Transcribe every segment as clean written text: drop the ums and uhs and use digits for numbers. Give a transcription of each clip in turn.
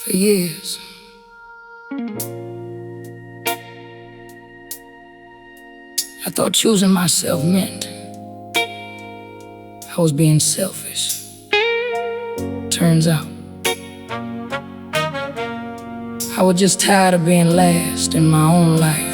For years, I thought choosing myself meant I was being selfish. Turns out I was just tired of being last in my own life.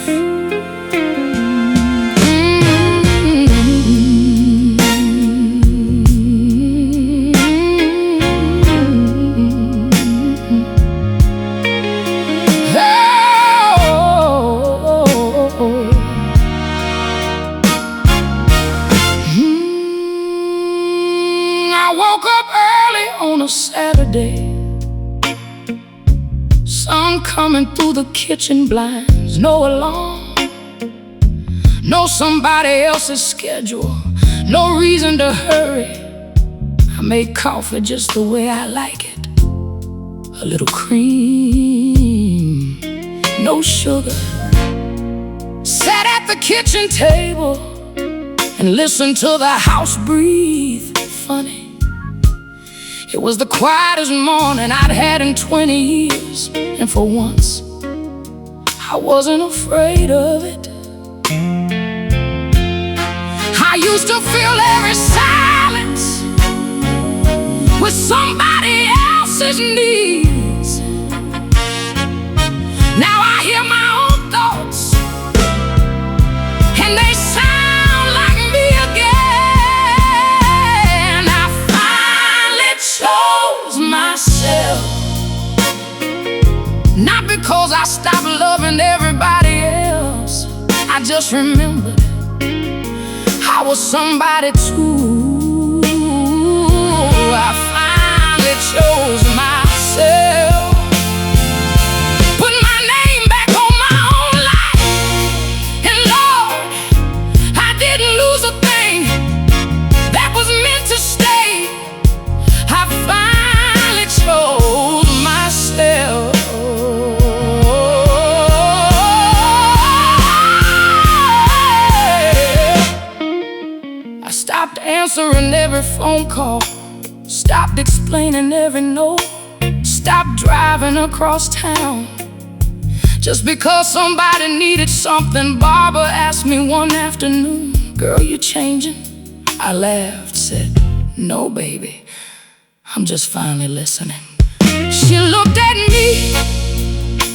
I woke up early on a Saturday, sun coming through the kitchen blinds. No alarm, no somebody else's schedule, no reason to hurry. I made coffee just the way I like it, a little cream, no sugar. Sat at the kitchen table and listened to the house breathe. Funny, it was the quietest morning I'd had in 20 years, and for once, I wasn't afraid of it. I used to fill every silence with somebody else's needs. Now I hear my own thoughts, and they sound like me again. I finally chose myself, not because I stopped loving everybody else. I just remembered I was somebody too. I finally chose myself, put my name back on my own life, and Lord, I didn't lose a thing that was meant to stay. I finally chose myself. I stopped answering every phone call, stopped explaining every no, stopped driving across town just because somebody needed something. Barbara asked me one afternoon, "Girl, you changing?" I laughed, said, "No, baby, I'm just finally listening." She looked at me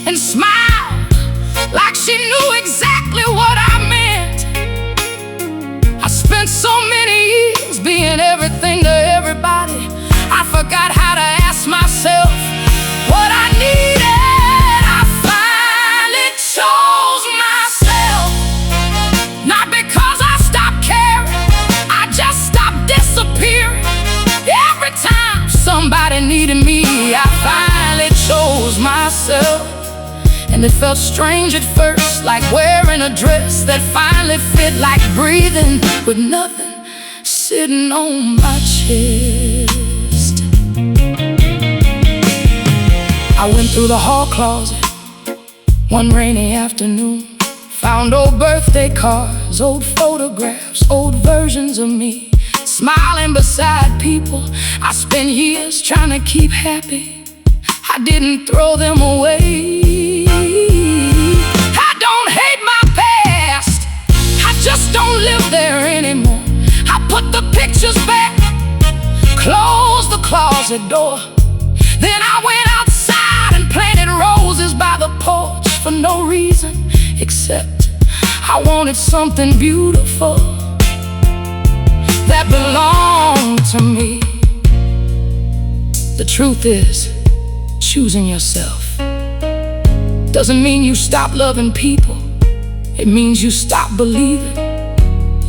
and smiled like she knew exactly what I meant. I spent so many years being everything to everybody, I forgot how to ask myself what I needed. I finally chose myself, not because I stopped caring, I just stopped disappearing. Every time somebody needed me, I finally chose myself. And it felt strange at first, like wearing a dress that finally fit, like breathing with nothing sitting on my chest. I went through the hall closet one rainy afternoon, found old birthday cards, old photographs, old versions of me, smiling beside people I spent years trying to keep happy. I didn't throw them away. I don't hate my past, I just don't live there anymore. I put the pictures back, closed the closet door. Then I went outside and planted roses by the porch for no reason except I wanted something beautiful that belonged to me. The truth is, choosing yourself doesn't mean you stop loving people. It means you stop believing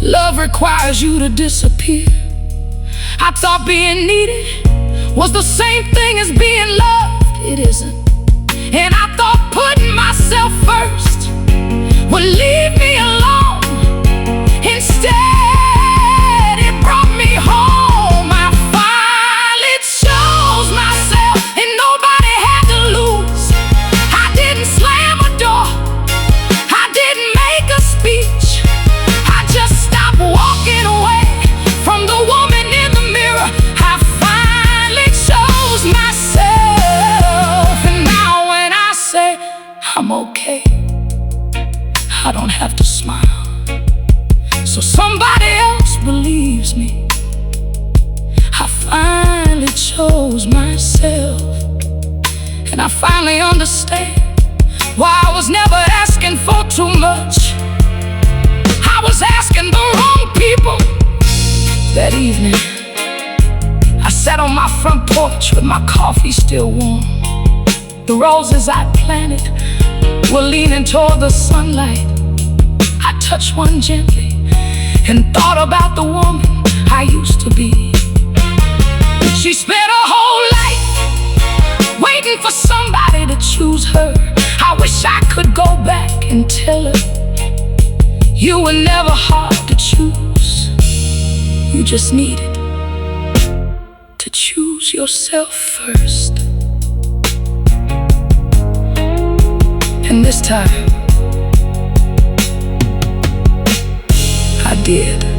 love requires you to disappear. I thought being needed was the same thing as being loved. It isn't. And I thought putting myself first would leave me alone. Instead, it brought me home. I finally chose myself, and nobody had to lose. I didn't slam a door, I didn't make a speech, I just stopped walking away from the woman in the mirror. I finally chose myself, and don't have to smile, so somebody else believes me. I finally chose myself, and I finally understand why I was never asking for too much. I was asking the wrong people. That evening, I sat on my front porch with my coffee still warm. The roses I planted were leaning toward the sunlight. I touched one gently and thought about the woman I used to be. She spent her whole life waiting for somebody to choose her. I wish I could go back and tell her, you were never hard to choose. You just needed to choose yourself first. And this time, I did.